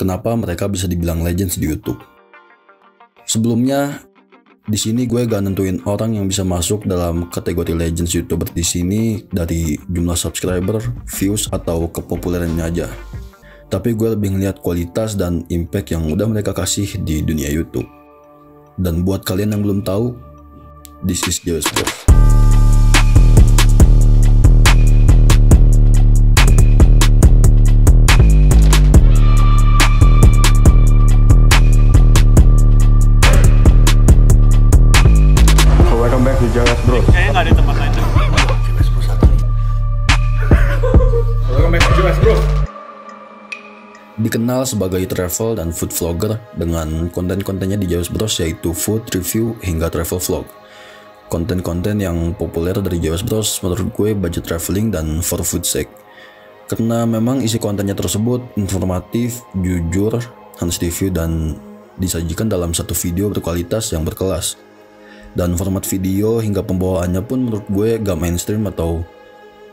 kenapa mereka bisa dibilang legends di YouTube. Sebelumnya, di sini gue gak nentuin orang yang bisa masuk dalam kategori legends YouTuber di sini dari jumlah subscriber, views, atau kepopulerannya aja. Tapi gue lebih ngeliat kualitas dan impact yang udah mereka kasih di dunia YouTube. Dan buat kalian yang belum tahu, this is Jewes Bros. Welcome back to Jewes Bros. Kayaknya nggak ada tempat lain. Welcome back to Jewes Bros. Dikenal sebagai travel dan food vlogger dengan konten-kontennya di Jewes Bros yaitu food review hingga travel vlog. Konten-konten yang populer dari Jewes Bros menurut gue budget traveling dan for food sake. Karena memang isi kontennya tersebut informatif, jujur, honest review dan disajikan dalam satu video berkualitas yang berkelas. Dan format video hingga pembawaannya pun menurut gue gak mainstream atau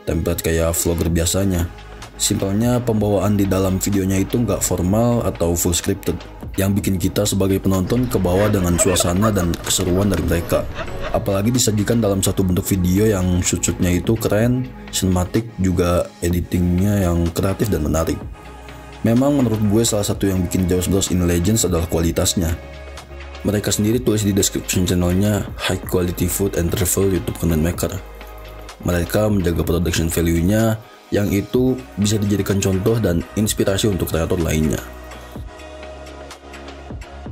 template kayak vlogger biasanya. Simpelnya pembawaan di dalam videonya itu nggak formal atau full scripted, yang bikin kita sebagai penonton kebawa dengan suasana dan keseruan dari mereka. Apalagi disajikan dalam satu bentuk video yang shoot-shootnya itu keren, sinematik, juga editingnya yang kreatif dan menarik. Memang menurut gue salah satu yang bikin Jewes Bros ini legends adalah kualitasnya. Mereka sendiri tulis di description channelnya high quality food and travel YouTube content maker. Mereka menjaga production value-nya yang itu bisa dijadikan contoh dan inspirasi untuk kreator lainnya.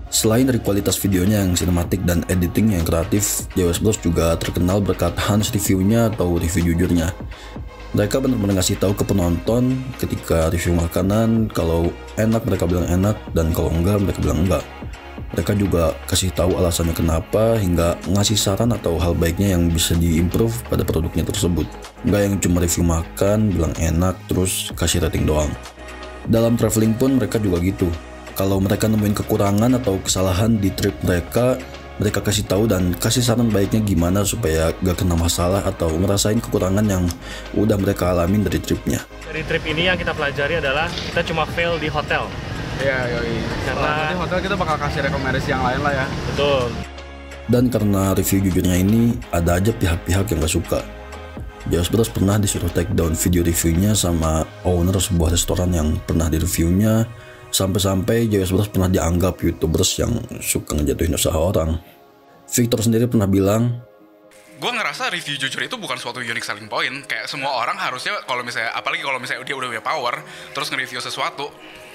Selain dari kualitas videonya yang sinematik dan editing yang kreatif, Jewes Bros juga terkenal berkat honest review-nya atau review jujurnya. Mereka benar-benar ngasih tahu ke penonton ketika review makanan, kalau enak mereka bilang enak dan kalau enggak mereka bilang enggak. Mereka juga kasih tahu alasannya kenapa hingga ngasih saran atau hal baiknya yang bisa diimprove pada produknya tersebut. Nggak yang cuma review makan, bilang enak, terus kasih rating doang. Dalam traveling pun mereka juga gitu. Kalau mereka nemuin kekurangan atau kesalahan di trip mereka kasih tahu dan kasih saran baiknya gimana supaya gak kena masalah atau ngerasain kekurangan yang udah mereka alamin dari tripnya. Dari trip ini yang kita pelajari adalah kita cuma fail di hotel. Iya, yoi. Karena nanti hotel kita bakal kasih rekomendasi yang lain lah ya. betul. Dan karena review jujurnya ini, ada aja pihak-pihak yang gak suka. Jewes Bros pernah disuruh take down video reviewnya sama owner sebuah restoran yang pernah di-reviewnya. Sampai-sampai Jewes Bros pernah dianggap YouTubers yang suka ngejatuhin usaha orang. Victor sendiri pernah bilang, gue ngerasa review jujur itu bukan suatu unique selling point. Kayak semua orang harusnya kalau misalnya, apalagi kalau misalnya dia udah punya power, terus nge-review sesuatu,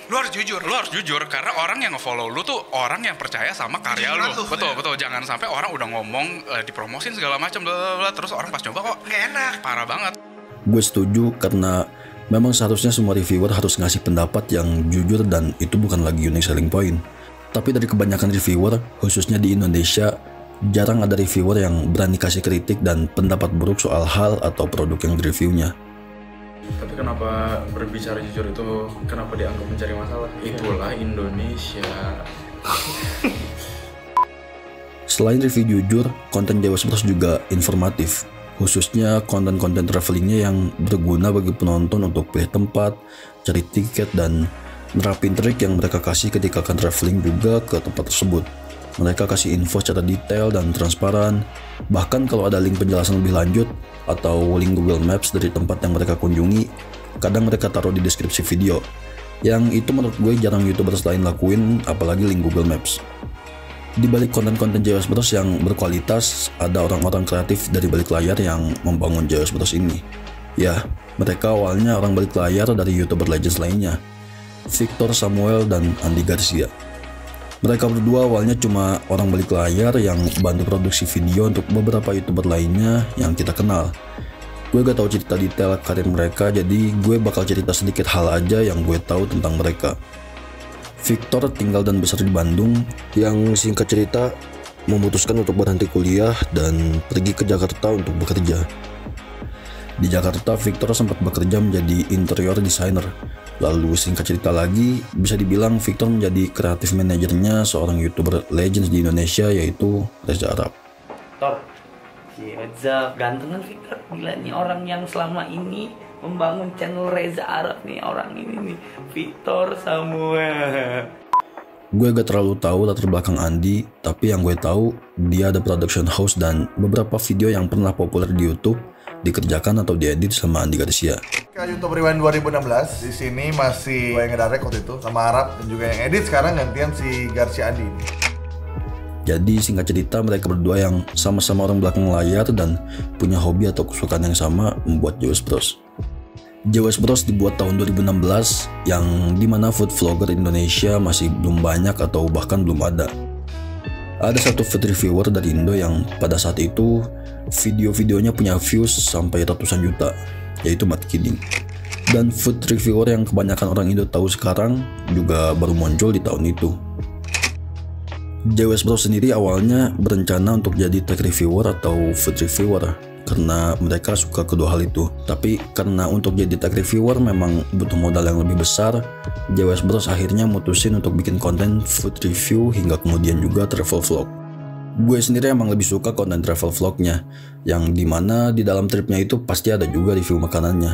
lu harus jujur karena orang yang nge-follow lu tuh orang yang percaya sama karya lu. Betul, jangan sampai orang udah ngomong dipromosin segala macam terus orang pas coba kok gak enak, parah banget. gue setuju karena memang seharusnya semua reviewer harus ngasih pendapat yang jujur dan itu bukan lagi unique selling point. Tapi dari kebanyakan reviewer, khususnya di Indonesia, jarang ada reviewer yang berani kasih kritik dan pendapat buruk soal hal atau produk yang di-reviewnya. Tapi kenapa berbicara jujur itu kenapa dianggap mencari masalah? Itulah Indonesia. Selain review jujur, konten Jewes Bros juga informatif. Khususnya konten-konten travelingnya yang berguna bagi penonton untuk pilih tempat, cari tiket, dan nerapin trik yang mereka kasih ketika akan traveling juga ke tempat tersebut. Mereka kasih info secara detail dan transparan. Bahkan kalau ada link penjelasan lebih lanjut atau link Google Maps dari tempat yang mereka kunjungi, kadang mereka taruh di deskripsi video. Yang itu menurut gue jarang YouTubers lain lakuin, apalagi link Google Maps. Di balik konten-konten Jewes Bros yang berkualitas, ada orang-orang kreatif dari balik layar yang membangun Jewes Bros ini. Ya, mereka awalnya orang balik layar dari YouTuber legends lainnya, Victor Samuel dan Andy Garcia. Mereka berdua awalnya cuma orang balik layar yang bantu produksi video untuk beberapa YouTuber lainnya yang kita kenal. Gue gak tahu cerita detail karir mereka, jadi gue bakal cerita sedikit hal aja yang gue tahu tentang mereka. Victor tinggal dan besar di Bandung, yang singkat cerita memutuskan untuk berhenti kuliah dan pergi ke Jakarta untuk bekerja. Di Jakarta, Victor sempat bekerja menjadi interior designer. Lalu singkat cerita lagi, bisa dibilang Victor menjadi kreatif manajernya seorang YouTuber legends di Indonesia yaitu Reza Arab. Victor, si Reza ganteng kan Victor, gila nih orang yang selama ini membangun channel Reza Arab nih, orang ini nih, Victor Samuel. Gue gak terlalu tahu latar belakang Andi, tapi yang gue tahu dia ada production house dan beberapa video yang pernah populer di YouTube dikerjakan atau diedit sama Andi Garcia. Ke YouTube Rewind 2016, di sini masih gue yang ngedirect waktu itu sama Arab, dan juga yang edit sekarang gantian si Garcia Andi ini. Jadi singkat cerita mereka berdua yang sama-sama orang belakang layar dan punya hobi atau kesukaan yang sama membuat JWS Bros. JWS Bros dibuat tahun 2016 yang dimana food vlogger Indonesia masih belum banyak atau bahkan belum ada. Ada satu food reviewer dari Indo yang pada saat itu video-videonya punya views sampai ratusan juta, yaitu Matt Kidding. Dan food reviewer yang kebanyakan orang Indo tahu sekarang juga baru muncul di tahun itu. JWS Bros sendiri awalnya berencana untuk jadi tech reviewer atau food reviewer karena mereka suka kedua hal itu. Tapi karena untuk jadi tech reviewer memang butuh modal yang lebih besar, JWS Bros akhirnya mutusin untuk bikin konten food review hingga kemudian juga travel vlog. Gue sendiri emang lebih suka konten travel vlognya, yang dimana di dalam tripnya itu pasti ada juga review makanannya.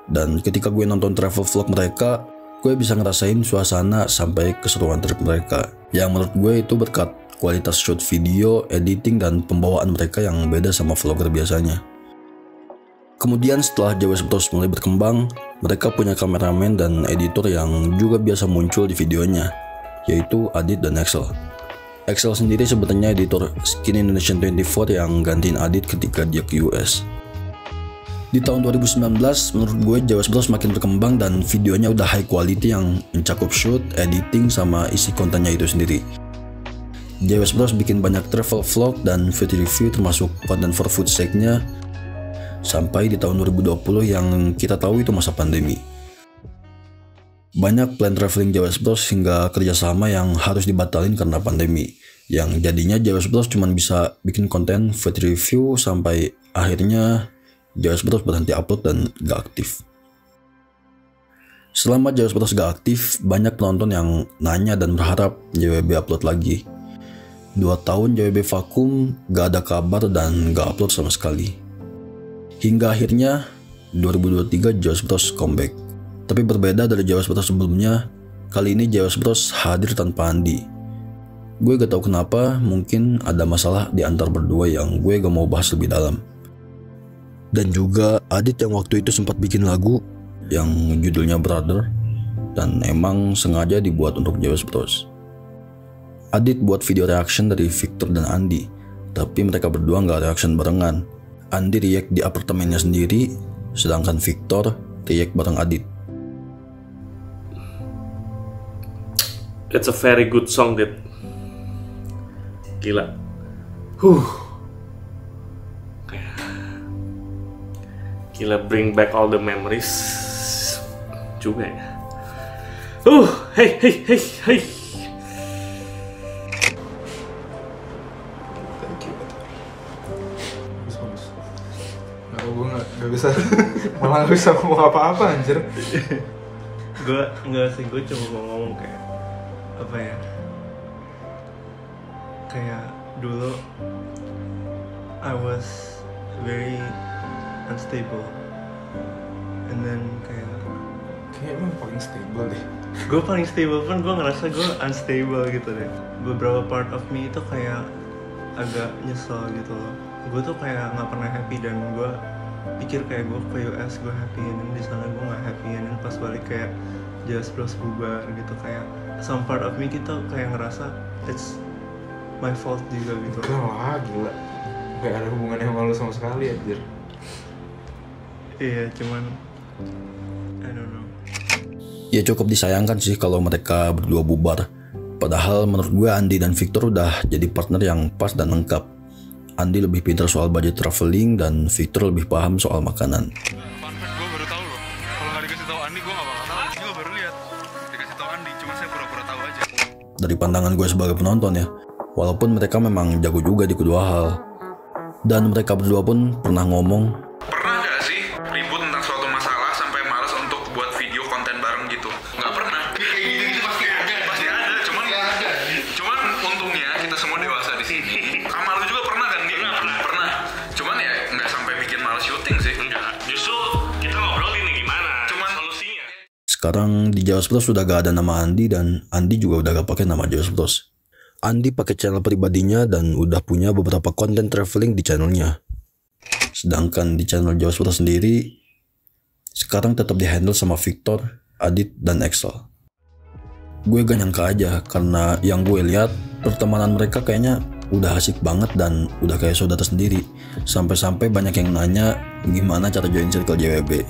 Dan ketika gue nonton travel vlog mereka, gue bisa ngerasain suasana sampai keseruan trip mereka, yang menurut gue itu berkat kualitas shoot video, editing, dan pembawaan mereka yang beda sama vlogger biasanya. Kemudian setelah JWS Bros mulai berkembang, mereka punya kameramen dan editor yang juga biasa muncul di videonya, yaitu Adit dan Excel. Excel sendiri sebenarnya editor Skin Indonesian 24 yang gantiin Adit ketika dia ke US. Di tahun 2019, menurut gue JWS Bros makin berkembang dan videonya udah high quality yang mencakup shoot, editing, sama isi kontennya itu sendiri. JWS Bros bikin banyak travel vlog dan food review termasuk konten for food sake-nya sampai di tahun 2020 yang kita tahu itu masa pandemi. Banyak plan traveling JWS Bros hingga kerjasama yang harus dibatalin karena pandemi, yang jadinya JWS Bros cuma bisa bikin konten food review sampai akhirnya JWS Bros berhenti upload dan gak aktif. Selama JWS Bros gak aktif, banyak penonton yang nanya dan berharap JWB upload lagi. 2 tahun JWB vakum, gak ada kabar dan gak upload sama sekali. Hingga akhirnya 2023 JWS Bros comeback. Tapi berbeda dari JWS Bros sebelumnya, kali ini JWS Bros hadir tanpa Andi. Gue gak tahu kenapa, mungkin ada masalah di antar berdua yang gue gak mau bahas lebih dalam. Dan juga Adit yang waktu itu sempat bikin lagu yang judulnya Brother dan emang sengaja dibuat untuk JWS Bros. Adit buat video reaction dari Victor dan Andi, tapi mereka berdua nggak reaction barengan. Andi react di apartemennya sendiri, sedangkan Victor react bareng Adit. It's a very good song, Dit. Gila. Gila, bring back all the memories juga ya. Hey. Gue gak bisa, malah gak bisa ngomong apa-apa anjir. Gue enggak sih, gue cuma mau ngomong kayak apa ya, kayak dulu I was very unstable and then Kayak emang paling stable deh. gue paling stable pun gue ngerasa gue unstable gitu deh. Beberapa part of me itu kayak agak nyesel gitu loh. Gue tuh kayak nggak pernah happy dan gue pikir kayak gue ke US gue happy, dan di sana gue nggak happy, dan pas balik kayak JWS Bros bubar gitu, kayak some part of me gitu kayak ngerasa it's my fault juga gitu. Enggak lah, gila. Gak ada hubungannya sama lu sama sekali anjir. Iya, cuman I don't know. Ya cukup disayangkan sih kalau mereka berdua bubar. Padahal menurut gue Andi dan Victor udah jadi partner yang pas dan lengkap. Andi lebih pintar soal budget traveling dan Victor lebih paham soal makanan. Fun fact, gue baru tahu loh. Kalau nggak dikasih tahu Andi, gue nggak bakal tahu. Gue baru lihat dikasih tahu Andi, cuma saya pura-pura tahu aja. Dari pandangan gue sebagai penonton ya, walaupun mereka memang jago juga di kedua hal. Dan mereka berdua pun pernah ngomong, Pernah nggak sih ribut tentang suatu masalah sampai malas untuk buat video konten bareng gitu? Nggak pernah. Kayak gitu-gitu pasti ada. Pasti ada. Cuman untungnya kita semua dewasa di sini. Sama lu juga pernah kan? Pernah. Cuman ya nggak sampai bikin malas syuting sih. Enggak, justru kita ngobrol gini Sekarang di Jawa Bros sudah gak ada nama Andi dan Andi juga udah gak pakai nama Jawa Bros. Andi pakai channel pribadinya dan udah punya beberapa konten traveling di channelnya. Sedangkan di channel Jawa Bros sendiri sekarang tetap dihandle sama Victor, Adit, dan Excel. Gue gak nyangka aja karena yang gue lihat pertemanan mereka kayaknya udah asik banget dan udah kayak saudara sendiri. Sampai-sampai banyak yang nanya gimana cara join circle JWB.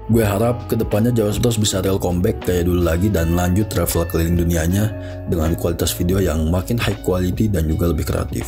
Gue harap kedepannya Jawa Bros bisa real comeback kayak dulu lagi dan lanjut travel keliling dunianya dengan kualitas video yang makin high quality dan juga lebih kreatif.